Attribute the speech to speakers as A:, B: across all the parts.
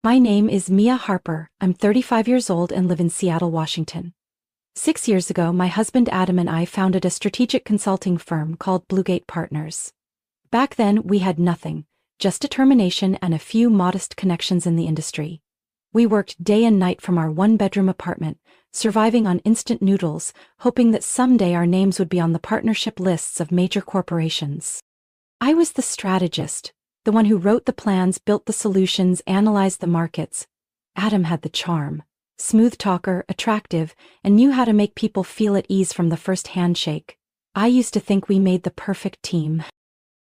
A: My name is Mia Harper. I'm 35 years old and live in Seattle, Washington. 6 years ago, my husband Adam and I founded a strategic consulting firm called Bluegate Partners. Back then, we had nothing, just determination and a few modest connections in the industry. We worked day and night from our one-bedroom apartment, surviving on instant noodles, hoping that someday our names would be on the partnership lists of major corporations. I was the strategist, the one who wrote the plans, built the solutions, analyzed the markets. Adam had the charm, smooth talker, attractive, and knew how to make people feel at ease from the first handshake. I used to think we made the perfect team.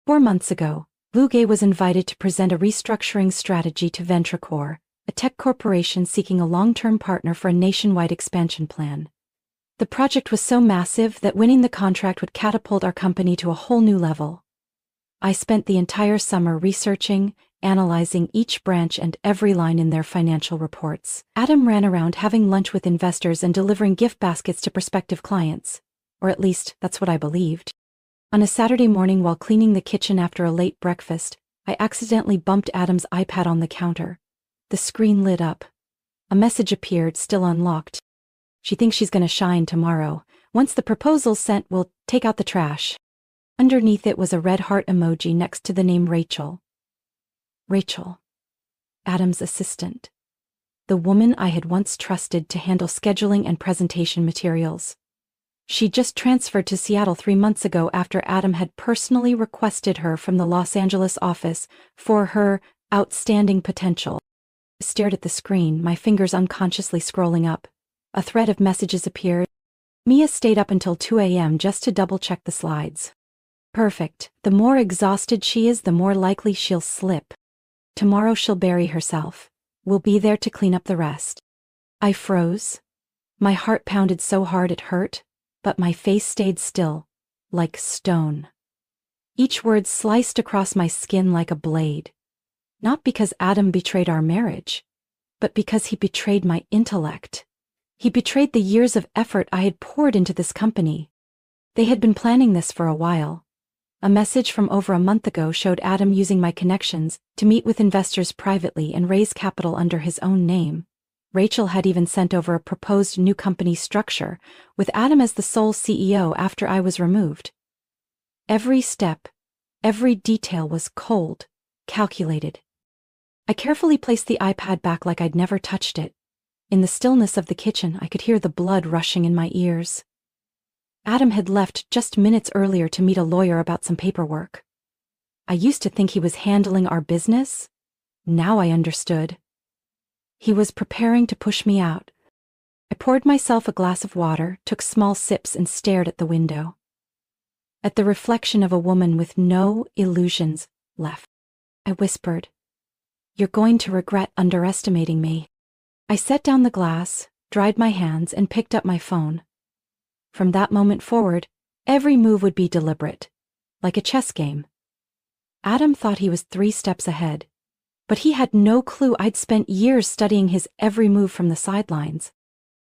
A: 4 months ago, Bluegate was invited to present a restructuring strategy to Ventricore, a tech corporation seeking a long-term partner for a nationwide expansion plan. The project was so massive that winning the contract would catapult our company to a whole new level. I spent the entire summer researching, analyzing each branch and every line in their financial reports. Adam ran around having lunch with investors and delivering gift baskets to prospective clients. Or at least, that's what I believed. On a Saturday morning while cleaning the kitchen after a late breakfast, I accidentally bumped Adam's iPad on the counter. The screen lit up. A message appeared, still unlocked. She thinks she's gonna shine tomorrow. Once the proposal's sent, we'll take out the trash. Underneath it was a red heart emoji next to the name Rachel. Rachel. Adam's assistant. The woman I had once trusted to handle scheduling and presentation materials. She just transferred to Seattle 3 months ago after Adam had personally requested her from the Los Angeles office for her outstanding potential. I stared at the screen, my fingers unconsciously scrolling up. A thread of messages appeared. Mia stayed up until 2 a.m. just to double-check the slides. Perfect. The more exhausted she is, the more likely she'll slip. Tomorrow she'll bury herself. We'll be there to clean up the rest. I froze. My heart pounded so hard it hurt, but my face stayed still, like stone. Each word sliced across my skin like a blade. Not because Adam betrayed our marriage, but because he betrayed my intellect. He betrayed the years of effort I had poured into this company. They had been planning this for a while. A message from over a month ago showed Adam using my connections to meet with investors privately and raise capital under his own name. Rachel had even sent over a proposed new company structure, with Adam as the sole CEO after I was removed. Every step, every detail was cold, calculated. I carefully placed the iPad back like I'd never touched it. In the stillness of the kitchen, I could hear the blood rushing in my ears. Adam had left just minutes earlier to meet a lawyer about some paperwork. I used to think he was handling our business. Now I understood. He was preparing to push me out. I poured myself a glass of water, took small sips, and stared at the window. At the reflection of a woman with no illusions left. I whispered, "You're going to regret underestimating me." I set down the glass, dried my hands, and picked up my phone. From that moment forward, every move would be deliberate, like a chess game. Adam thought he was 3 steps ahead, but he had no clue I'd spent years studying his every move from the sidelines.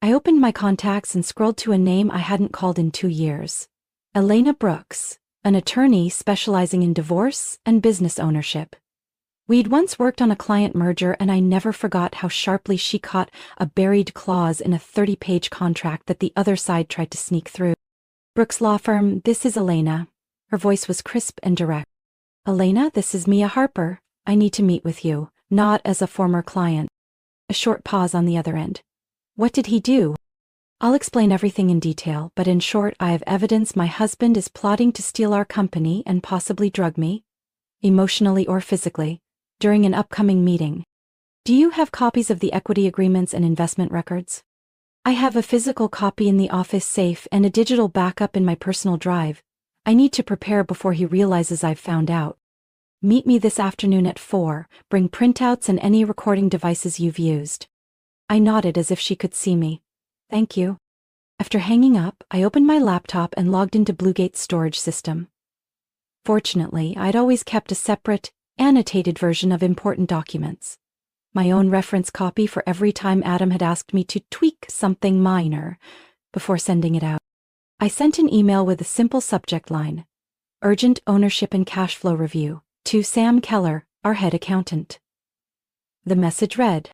A: I opened my contacts and scrolled to a name I hadn't called in 2 years. Elena Brooks, an attorney specializing in divorce and business ownership. We'd once worked on a client merger, and I never forgot how sharply she caught a buried clause in a 30-page contract that the other side tried to sneak through. "Brooks Law Firm, this is Elena." Her voice was crisp and direct. "Elena, this is Mia Harper. I need to meet with you, not as a former client." A short pause on the other end. "What did he do?" "I'll explain everything in detail, but in short, I have evidence my husband is plotting to steal our company and possibly drug me, emotionally or physically, during an upcoming meeting. Do you have copies of the equity agreements and investment records?" "I have a physical copy in the office safe and a digital backup in my personal drive. I need to prepare before he realizes I've found out. Meet me this afternoon at 4. Bring printouts and any recording devices you've used." I nodded as if she could see me. "Thank you." After hanging up, I opened my laptop and logged into Bluegate's storage system. Fortunately, I'd always kept a separate, annotated version of important documents. My own reference copy for every time Adam had asked me to tweak something minor before sending it out. I sent an email with a simple subject line: "Urgent ownership and cash flow review, to Sam Keller, our head accountant." The message read,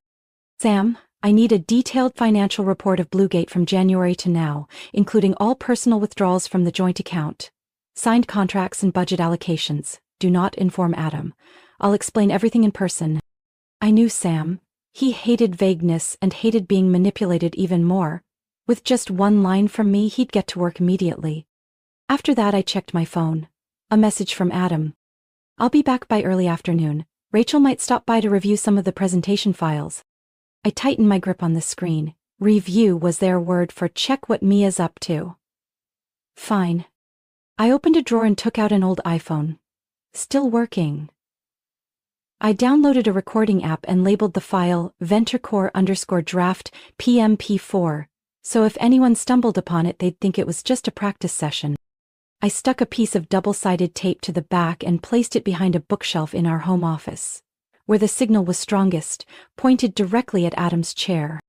A: Sam, I need a detailed financial report of Bluegate from January to now, including all personal withdrawals from the joint account. Signed contracts and budget allocations. Do not inform Adam. I'll explain everything in person. I knew Sam. He hated vagueness and hated being manipulated even more. With just one line from me, he'd get to work immediately. After that, I checked my phone. A message from Adam. I'll be back by early afternoon. Rachel might stop by to review some of the presentation files. I tightened my grip on the screen. Review was their word for check what Mia's up to. Fine. I opened a drawer and took out an old iPhone. Still working. I downloaded a recording app and labeled the file venturecore_draft PMP4, so if anyone stumbled upon it, they'd think it was just a practice session. I stuck a piece of double-sided tape to the back and placed it behind a bookshelf in our home office, where the signal was strongest, pointed directly at Adam's chair.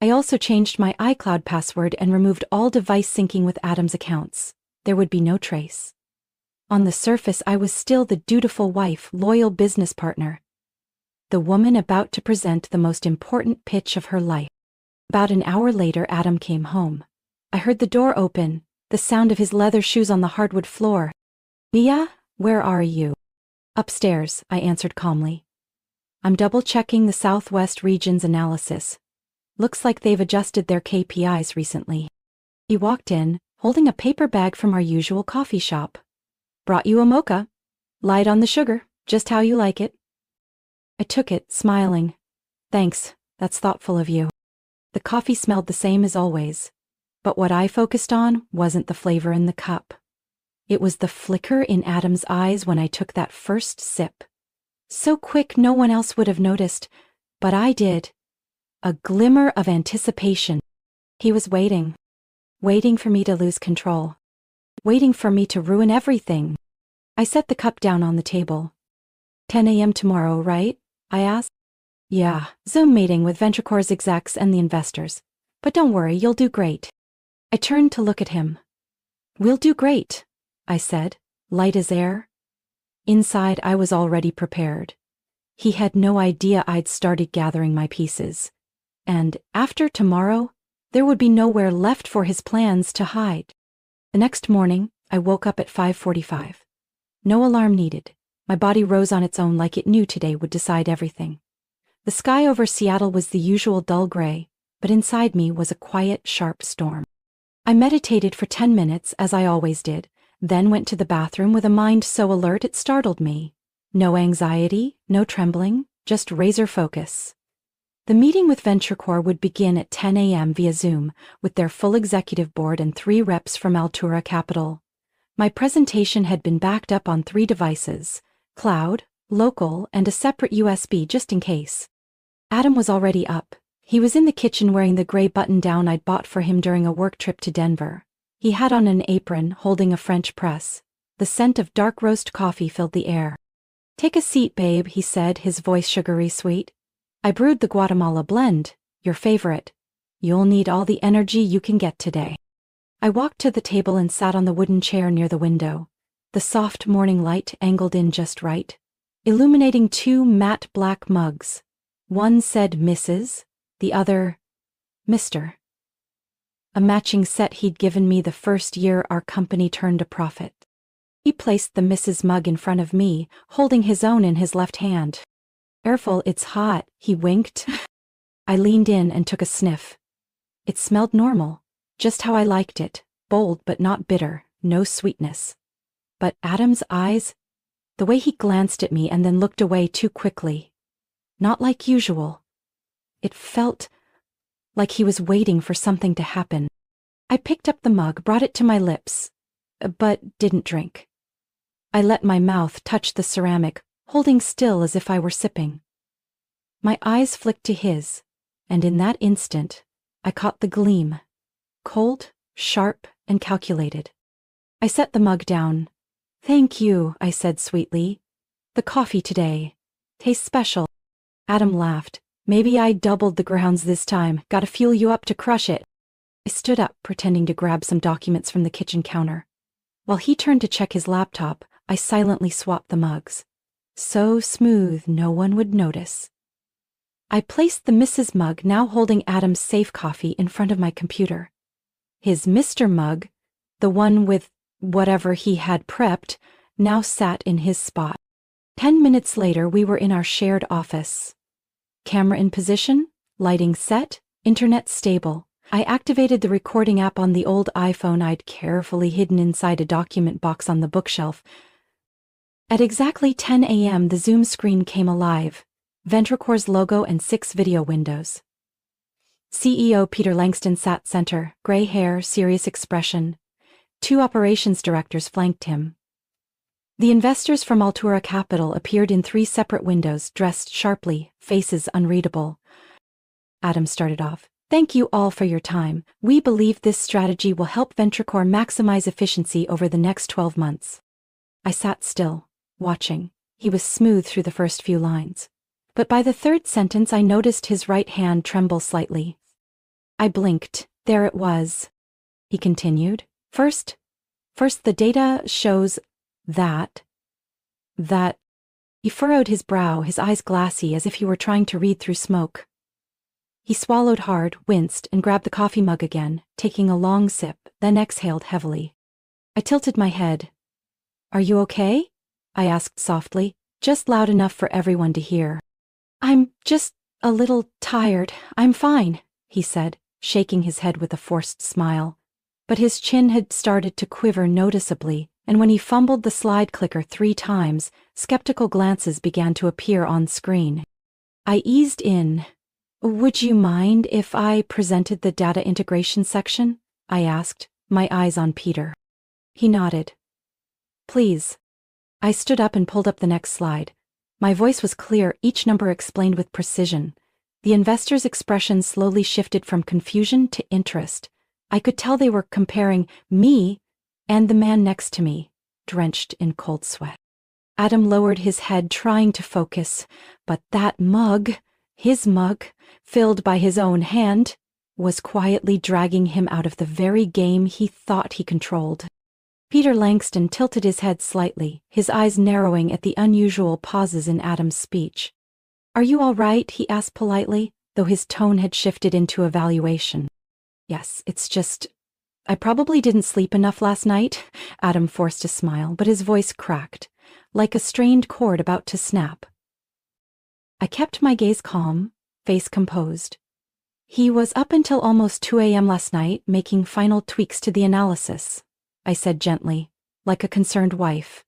A: I also changed my iCloud password and removed all device syncing with Adam's accounts. There would be no trace. On the surface, I was still the dutiful wife, loyal business partner. The woman about to present the most important pitch of her life. About an hour later, Adam came home. I heard the door open, the sound of his leather shoes on the hardwood floor. Mia, where are you? Upstairs, I answered calmly. I'm double-checking the Southwest region's analysis. Looks like they've adjusted their KPIs recently. He walked in, holding a paper bag from our usual coffee shop. Brought you a mocha. Light on the sugar, just how you like it. I took it, smiling. Thanks, that's thoughtful of you. The coffee smelled the same as always. But what I focused on wasn't the flavor in the cup. It was the flicker in Adam's eyes when I took that first sip. So quick no one else would have noticed, but I did. A glimmer of anticipation. He was waiting. Waiting for me to lose control. Waiting for me to ruin everything. I set the cup down on the table. 10 a.m. tomorrow, right? I asked. Yeah, Zoom meeting with VentureCore's execs and the investors. But don't worry, you'll do great. I turned to look at him. We'll do great, I said, light as air. Inside, I was already prepared. He had no idea I'd started gathering my pieces. And after tomorrow, there would be nowhere left for his plans to hide. The next morning, I woke up at 5:45. No alarm needed. My body rose on its own like it knew today would decide everything. The sky over Seattle was the usual dull gray, but inside me was a quiet, sharp storm. I meditated for 10 minutes, as I always did, then went to the bathroom with a mind so alert it startled me. No anxiety, no trembling, just razor focus. The meeting with VentureCore would begin at 10 a.m. via Zoom, with their full executive board and 3 reps from Altura Capital. My presentation had been backed up on 3 devices, cloud, local, and a separate USB just in case. Adam was already up. He was in the kitchen wearing the gray button-down I'd bought for him during a work trip to Denver. He had on an apron, holding a French press. The scent of dark roast coffee filled the air. Take a seat, babe, he said, his voice sugary sweet. I brewed the Guatemala blend, your favorite. You'll need all the energy you can get today. I walked to the table and sat on the wooden chair near the window. The soft morning light angled in just right, illuminating 2 matte black mugs. One said Mrs., the other, Mr. A matching set he'd given me the first year our company turned a profit. He placed the Mrs. mug in front of me, holding his own in his left hand. Careful, it's hot, he winked. I leaned in and took a sniff. It smelled normal, just how I liked it, bold but not bitter, no sweetness. But Adam's eyes, the way he glanced at me and then looked away too quickly. Not like usual. It felt like he was waiting for something to happen. I picked up the mug, brought it to my lips, but didn't drink. I let my mouth touch the ceramic, holding still as if I were sipping. My eyes flicked to his, and in that instant, I caught the gleam. Cold, sharp, and calculated. I set the mug down. Thank you, I said sweetly. The coffee today tastes special. Adam laughed. Maybe I doubled the grounds this time. Gotta fuel you up to crush it. I stood up, pretending to grab some documents from the kitchen counter. While he turned to check his laptop, I silently swapped the mugs. So smooth no one would notice. I placed the Mrs. Mug, now holding Adam's safe coffee, in front of my computer. His Mr. Mug, the one with whatever he had prepped, now sat in his spot. 10 minutes later, we were in our shared office. Camera in position, lighting set, internet stable. I activated the recording app on the old iPhone I'd carefully hidden inside a document box on the bookshelf. At exactly 10 a.m., the Zoom screen came alive. Ventricore's logo and 6 video windows. CEO Peter Langston sat center, gray hair, serious expression. 2 operations directors flanked him. The investors from Altura Capital appeared in 3 separate windows, dressed sharply, faces unreadable. Adam started off. Thank you all for your time. We believe this strategy will help Ventricore maximize efficiency over the next 12 months. I sat still, watching. He was smooth through the first few lines. But by the 3rd sentence, I noticed his right hand tremble slightly. I blinked. There it was. He continued. First, the data shows that. He furrowed his brow, his eyes glassy as if he were trying to read through smoke. He swallowed hard, winced, and grabbed the coffee mug again, taking a long sip, then exhaled heavily. I tilted my head. Are you okay? I asked softly, just loud enough for everyone to hear. I'm just a little tired. I'm fine, he said, shaking his head with a forced smile. But his chin had started to quiver noticeably, and when he fumbled the slide clicker 3 times, skeptical glances began to appear on screen. I eased in. Would you mind if I presented the data integration section? I asked, my eyes on Peter. He nodded. Please. I stood up and pulled up the next slide. My voice was clear, each number explained with precision. The investors' expressions slowly shifted from confusion to interest. I could tell they were comparing me and the man next to me, drenched in cold sweat. Adam lowered his head, trying to focus, but that mug, his mug, filled by his own hand, was quietly dragging him out of the very game he thought he controlled. Peter Langston tilted his head slightly, his eyes narrowing at the unusual pauses in Adam's speech. Are you all right? He asked politely, though his tone had shifted into evaluation. Yes, it's just, I probably didn't sleep enough last night. Adam forced a smile, but his voice cracked, like a strained cord about to snap. I kept my gaze calm, face composed. He was up until almost 2 a.m. last night, making final tweaks to the analysis, I said gently, like a concerned wife,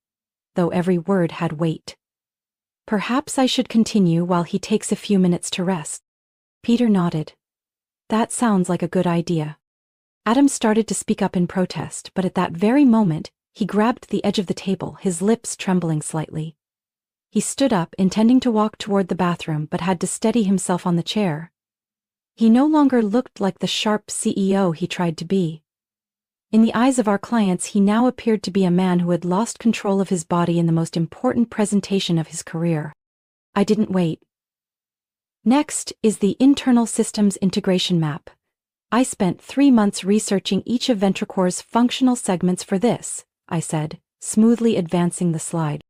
A: though every word had weight. Perhaps I should continue while he takes a few minutes to rest. Peter nodded. That sounds like a good idea. Adam started to speak up in protest, but at that very moment, he grabbed the edge of the table, his lips trembling slightly. He stood up, intending to walk toward the bathroom, but had to steady himself on the chair. He no longer looked like the sharp CEO he tried to be. In the eyes of our clients, he now appeared to be a man who had lost control of his body in the most important presentation of his career. I didn't wait. Next is the internal systems integration map. I spent 3 months researching each of Ventricore's functional segments for this, I said, smoothly advancing the slide.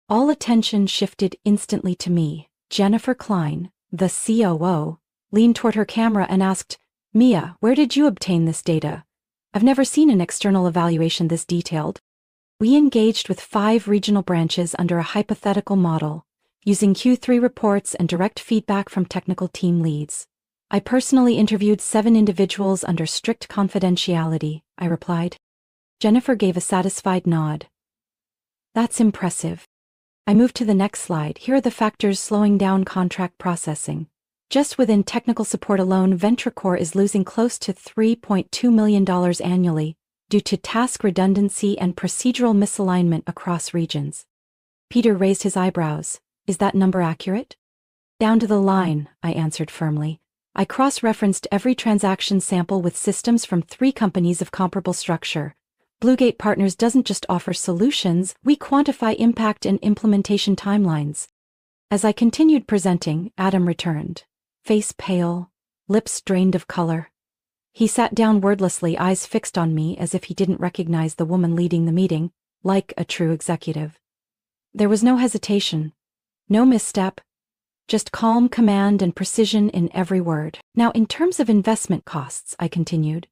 A: All attention shifted instantly to me. Jennifer Klein, the COO, leaned toward her camera and asked, Mia, where did you obtain this data? I've never seen an external evaluation this detailed. We engaged with 5 regional branches under a hypothetical model, using Q3 reports and direct feedback from technical team leads. I personally interviewed 7 individuals under strict confidentiality, I replied. Jennifer gave a satisfied nod. That's impressive. I moved to the next slide. Here are the factors slowing down contract processing. Just within technical support alone, Ventricore is losing close to $3.2 million annually due to task redundancy and procedural misalignment across regions. Peter raised his eyebrows. Is that number accurate? Down to the line, I answered firmly. I cross-referenced every transaction sample with systems from 3 companies of comparable structure. Bluegate Partners doesn't just offer solutions, we quantify impact and implementation timelines. As I continued presenting, Adam returned. Face pale, lips drained of color. He sat down wordlessly, eyes fixed on me as if he didn't recognize the woman leading the meeting, like a true executive. There was no hesitation, no misstep, just calm command and precision in every word. Now, in terms of investment costs, I continued,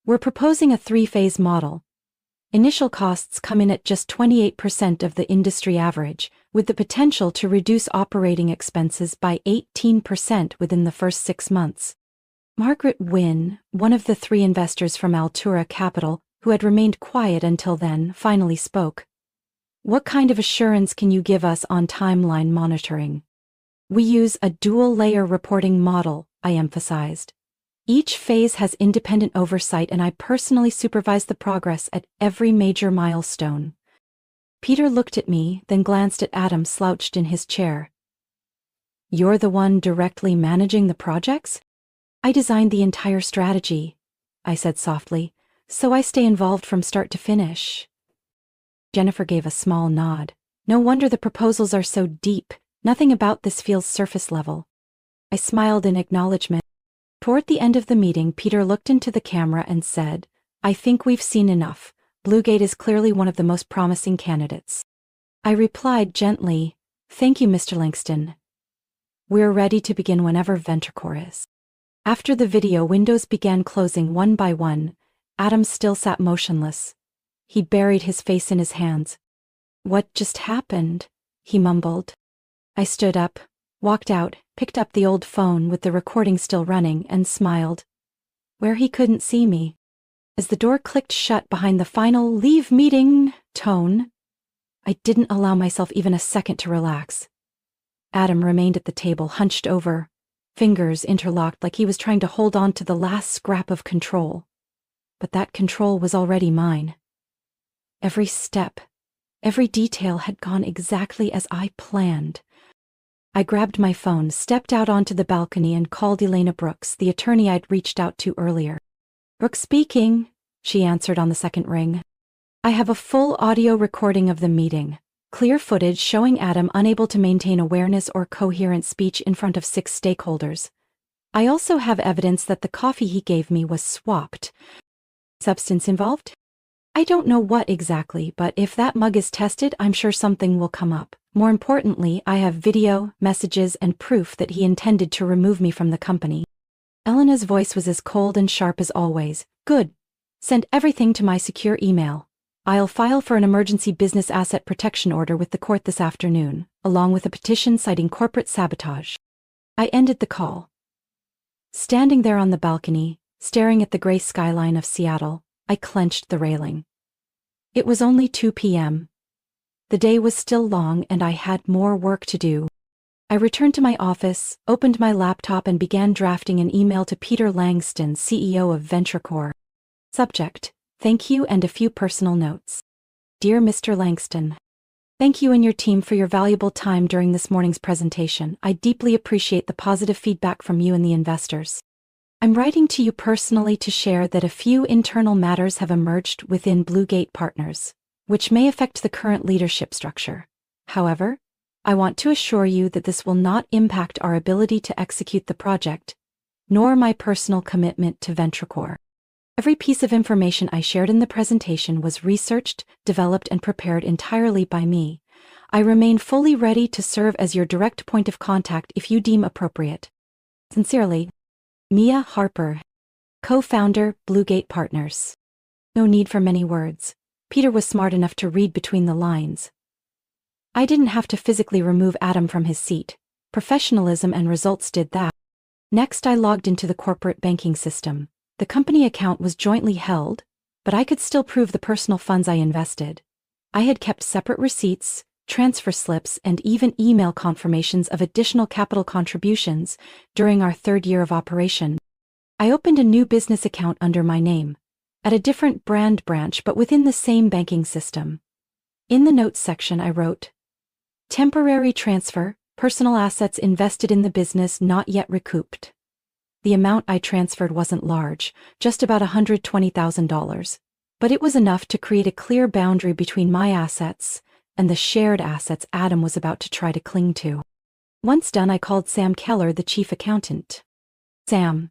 A: we're proposing a 3-phase model. Initial costs come in at just 28% of the industry average, with the potential to reduce operating expenses by 18% within the first 6 months. Margaret Wynne, one of the 3 investors from Altura Capital, who had remained quiet until then, finally spoke. What kind of assurance can you give us on timeline monitoring? We use a dual-layer reporting model, I emphasized. Each phase has independent oversight and I personally supervise the progress at every major milestone. Peter looked at me, then glanced at Adam slouched in his chair. You're the one directly managing the projects? I designed the entire strategy, I said softly, so I stay involved from start to finish. Jennifer gave a small nod. No wonder the proposals are so deep. Nothing about this feels surface level. I smiled in acknowledgement. Toward the end of the meeting, Peter looked into the camera and said, I think we've seen enough. Bluegate is clearly one of the most promising candidates. I replied gently, Thank you, Mr. Langston. We're ready to begin whenever VentureCore is. After the video windows began closing one by one, Adam still sat motionless. He buried his face in his hands. What just happened? He mumbled. I stood up, walked out, picked up the old phone with the recording still running, and smiled. Where he couldn't see me. As the door clicked shut behind the final leave meeting tone, I didn't allow myself even a second to relax. Adam remained at the table, hunched over, fingers interlocked like he was trying to hold on to the last scrap of control. But that control was already mine. Every step, every detail had gone exactly as I planned. I grabbed my phone, stepped out onto the balcony and called Elena Brooks, the attorney I'd reached out to earlier. Brooks speaking, she answered on the second ring. I have a full audio recording of the meeting. Clear footage showing Adam unable to maintain awareness or coherent speech in front of 6 stakeholders. I also have evidence that the coffee he gave me was swapped. Substance involved? I don't know what exactly, but if that mug is tested, I'm sure something will come up. More importantly, I have video, messages, and proof that he intended to remove me from the company. Elena's voice was as cold and sharp as always. Good. Send everything to my secure email. I'll file for an emergency business asset protection order with the court this afternoon, along with a petition citing corporate sabotage. I ended the call. Standing there on the balcony, staring at the gray skyline of Seattle, I clenched the railing. It was only 2 p.m. The day was still long and I had more work to do. I returned to my office, opened my laptop and began drafting an email to Peter Langston, CEO of VentureCore. Subject: Thank you and a few personal notes. Dear Mr. Langston, thank you and your team for your valuable time during this morning's presentation. I deeply appreciate the positive feedback from you and the investors. I'm writing to you personally to share that a few internal matters have emerged within Bluegate Partners, which may affect the current leadership structure. However, I want to assure you that this will not impact our ability to execute the project, nor my personal commitment to VentureCore. Every piece of information I shared in the presentation was researched, developed, and prepared entirely by me. I remain fully ready to serve as your direct point of contact if you deem appropriate. Sincerely, Mia Harper, co-founder, Bluegate Partners. No need for many words. Peter was smart enough to read between the lines. I didn't have to physically remove Adam from his seat. Professionalism and results did that. Next, I logged into the corporate banking system. The company account was jointly held, but I could still prove the personal funds I invested. I had kept separate receipts, transfer slips, and even email confirmations of additional capital contributions during our 3rd year of operation. I opened a new business account under my name, at a different brand branch but within the same banking system. In the notes section I wrote, Temporary transfer, personal assets invested in the business not yet recouped. The amount I transferred wasn't large, just about $120,000, but it was enough to create a clear boundary between my assets and the shared assets Adam was about to try to cling to. Once done, I called Sam Keller, the chief accountant. Sam,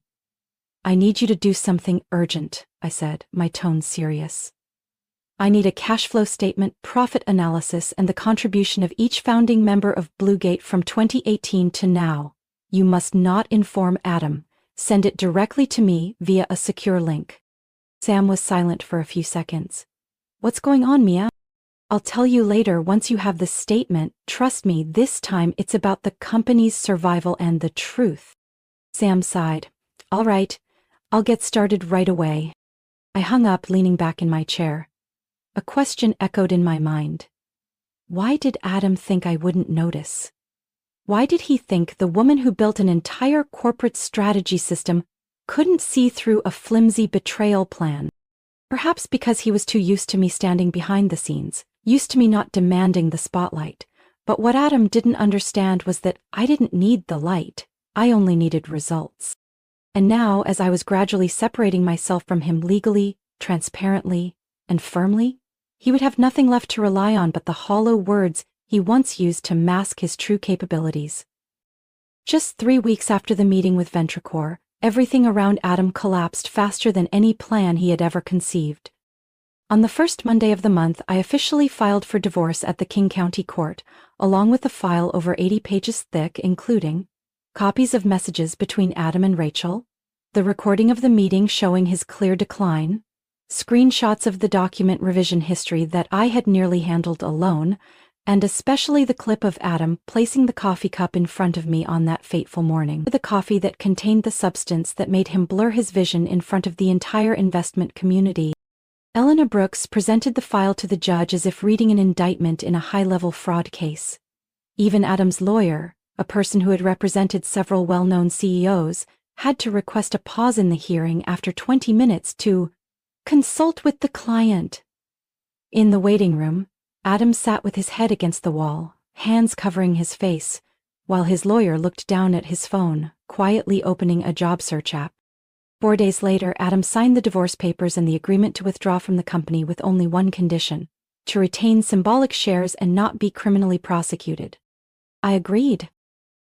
A: I need you to do something urgent, I said, my tone serious. I need a cash flow statement, profit analysis, and the contribution of each founding member of Bluegate from 2018 to now. You must not inform Adam. Send it directly to me via a secure link." Sam was silent for a few seconds. "What's going on, Mia?" "I'll tell you later once you have the statement. Trust me, this time it's about the company's survival and the truth." Sam sighed. "All right, I'll get started right away." I hung up, leaning back in my chair. A question echoed in my mind. Why did Adam think I wouldn't notice? Why did he think the woman who built an entire corporate strategy system couldn't see through a flimsy betrayal plan? Perhaps because he was too used to me standing behind the scenes, used to me not demanding the spotlight. But what Adam didn't understand was that I didn't need the light, I only needed results. And now, as I was gradually separating myself from him legally, transparently, and firmly, he would have nothing left to rely on but the hollow words he once used to mask his true capabilities. Just 3 weeks after the meeting with Ventricore, everything around Adam collapsed faster than any plan he had ever conceived. On the first Monday of the month, I officially filed for divorce at the King County Court, along with a file over 80 pages thick, including copies of messages between Adam and Rachel, the recording of the meeting showing his clear decline, screenshots of the document revision history that I had nearly handled alone, and especially the clip of Adam placing the coffee cup in front of me on that fateful morning. The coffee that contained the substance that made him blur his vision in front of the entire investment community. Elena Brooks presented the file to the judge as if reading an indictment in a high-level fraud case. Even Adam's lawyer, a person who had represented several well-known CEOs, had to request a pause in the hearing after 20 minutes to consult with the client. In the waiting room, Adam sat with his head against the wall, hands covering his face, while his lawyer looked down at his phone, quietly opening a job search app. 4 days later, Adam signed the divorce papers and the agreement to withdraw from the company with only one condition: to retain symbolic shares and not be criminally prosecuted. I agreed.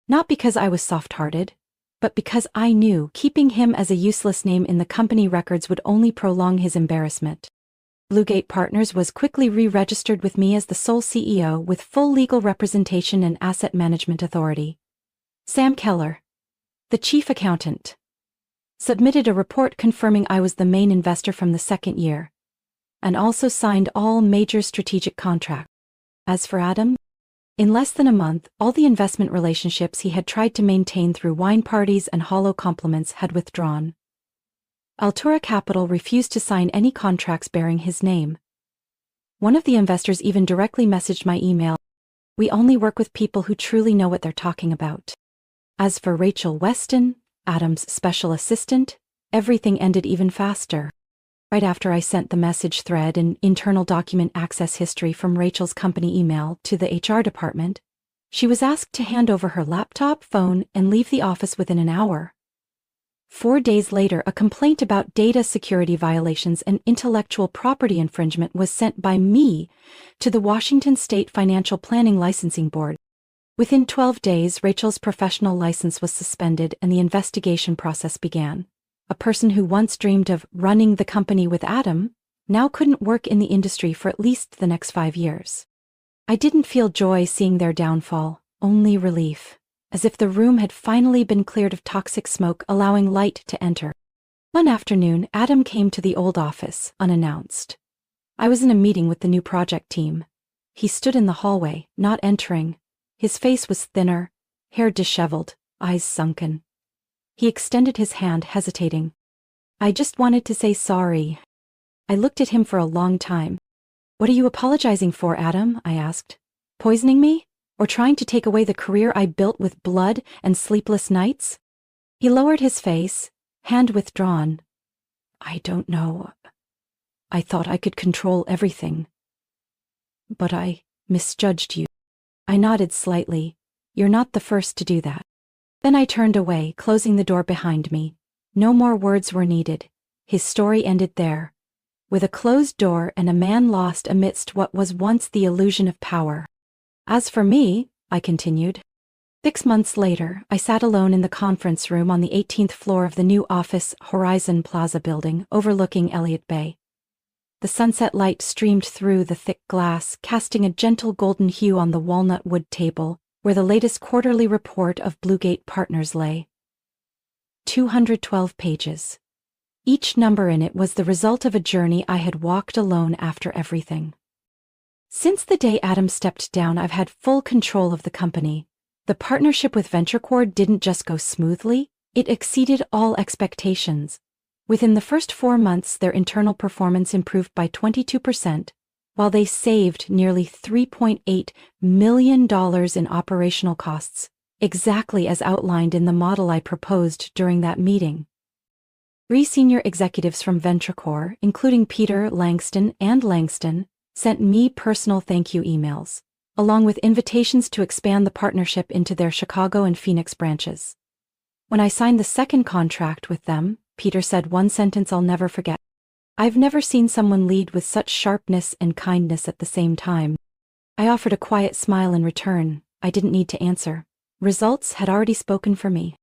A: Not because I was soft-hearted, but because I knew keeping him as a useless name in the company records would only prolong his embarrassment. Bluegate Partners was quickly re-registered with me as the sole CEO with full legal representation and asset management authority. Sam Keller, the chief accountant, submitted a report confirming I was the main investor from the second year, and also signed all major strategic contracts. As for Adam, in less than a month, all the investment relationships he had tried to maintain through wine parties and hollow compliments had withdrawn. Altura Capital refused to sign any contracts bearing his name. One of the investors even directly messaged my email, "We only work with people who truly know what they're talking about." As for Rachel Weston, Adam's special assistant, everything ended even faster. Right after I sent the message thread and internal document access history from Rachel's company email to the HR department, she was asked to hand over her laptop, phone, and leave the office within an hour. 4 days later, a complaint about data security violations and intellectual property infringement was sent by me to the Washington State Financial Planning Licensing Board. Within 12 days, Rachel's professional license was suspended and the investigation process began. A person who once dreamed of running the company with Adam now couldn't work in the industry for at least the next 5 years. I didn't feel joy seeing their downfall, only relief, as if the room had finally been cleared of toxic smoke, allowing light to enter. One afternoon, Adam came to the old office, unannounced. I was in a meeting with the new project team. He stood in the hallway, not entering. His face was thinner, hair disheveled, eyes sunken. He extended his hand, hesitating. "I just wanted to say sorry." I looked at him for a long time. "What are you apologizing for, Adam?" I asked. "Poisoning me? Or trying to take away the career I built with blood and sleepless nights?" He lowered his face, hand withdrawn. "I don't know. I thought I could control everything. But I misjudged you." I nodded slightly. "You're not the first to do that." Then I turned away, closing the door behind me. No more words were needed. His story ended there, with a closed door and a man lost amidst what was once the illusion of power. As for me, I continued. 6 months later, I sat alone in the conference room on the 18th floor of the new Office Horizon Plaza building overlooking Elliott Bay. The sunset light streamed through the thick glass, casting a gentle golden hue on the walnut wood table, where the latest quarterly report of Bluegate Partners lay. 212 pages. Each number in it was the result of a journey I had walked alone after everything. Since the day Adam stepped down, I've had full control of the company. The partnership with VentureCore didn't just go smoothly, it exceeded all expectations. Within the first 4 months, their internal performance improved by 22%, while they saved nearly $3.8 million in operational costs, exactly as outlined in the model I proposed during that meeting. 3 senior executives from VentureCore, including Peter, Langston, and Langston, sent me personal thank you emails, along with invitations to expand the partnership into their Chicago and Phoenix branches. When I signed the second contract with them, Peter said one sentence I'll never forget. "I've never seen someone lead with such sharpness and kindness at the same time." I offered a quiet smile in return. I didn't need to answer. Results had already spoken for me.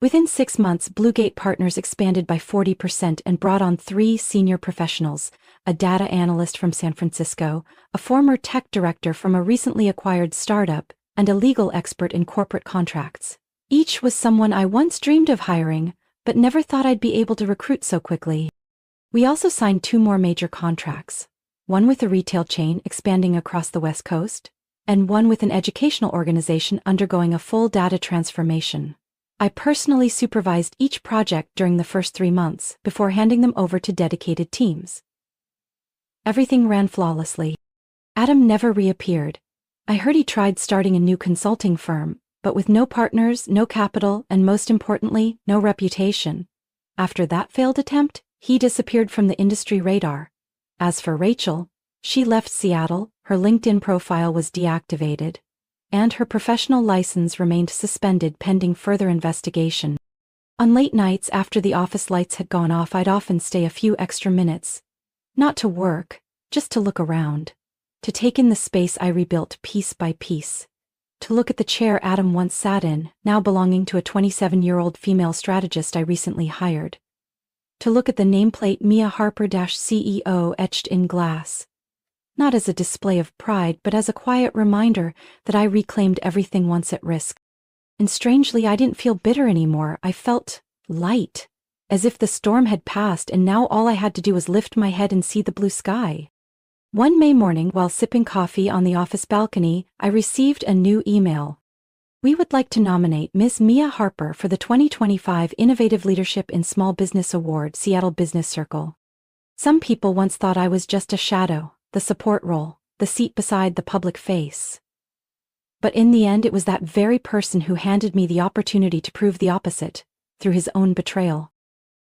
A: Within 6 months, Bluegate Partners expanded by 40% and brought on 3 senior professionals, a data analyst from San Francisco, a former tech director from a recently acquired startup, and a legal expert in corporate contracts. Each was someone I once dreamed of hiring, but never thought I'd be able to recruit so quickly. We also signed 2 more major contracts, one with a retail chain expanding across the West Coast, and one with an educational organization undergoing a full data transformation. I personally supervised each project during the first 3 months before handing them over to dedicated teams. Everything ran flawlessly. Adam never reappeared. I heard he tried starting a new consulting firm, but with no partners, no capital, and most importantly, no reputation. After that failed attempt, he disappeared from the industry radar. As for Rachel, she left Seattle, her LinkedIn profile was deactivated, and her professional license remained suspended pending further investigation. On late nights after the office lights had gone off, I'd often stay a few extra minutes. Not to work, just to look around. To take in the space I rebuilt piece by piece. To look at the chair Adam once sat in, now belonging to a 27-year-old female strategist I recently hired. To look at the nameplate Mia Harper-CEO etched in glass. Not as a display of pride, but as a quiet reminder that I reclaimed everything once at risk. And strangely, I didn't feel bitter anymore. I felt light, as if the storm had passed and now all I had to do was lift my head and see the blue sky. One May morning, while sipping coffee on the office balcony, I received a new email. "We would like to nominate Ms. Mia Harper for the 2025 Innovative Leadership in Small Business Award, Seattle Business Circle." Some people once thought I was just a shadow, the support role, the seat beside the public face. But in the end, it was that very person who handed me the opportunity to prove the opposite, through his own betrayal.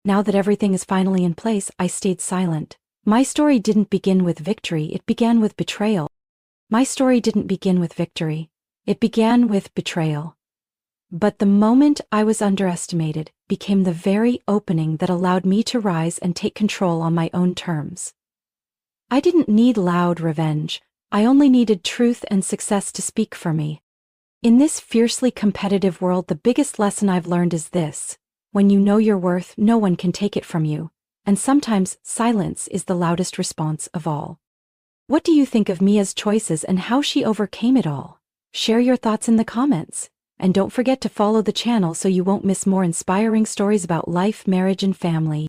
A: Now that everything is finally in place, I stayed silent. My story didn't begin with victory, it began with betrayal. My story didn't begin with victory, it began with betrayal. But the moment I was underestimated became the very opening that allowed me to rise and take control on my own terms. I didn't need loud revenge, I only needed truth and success to speak for me. In this fiercely competitive world, the biggest lesson I've learned is this: when you know your worth, no one can take it from you. And sometimes silence is the loudest response of all. What do you think of Mia's choices and how she overcame it all? Share your thoughts in the comments. And don't forget to follow the channel so you won't miss more inspiring stories about life, marriage, and family.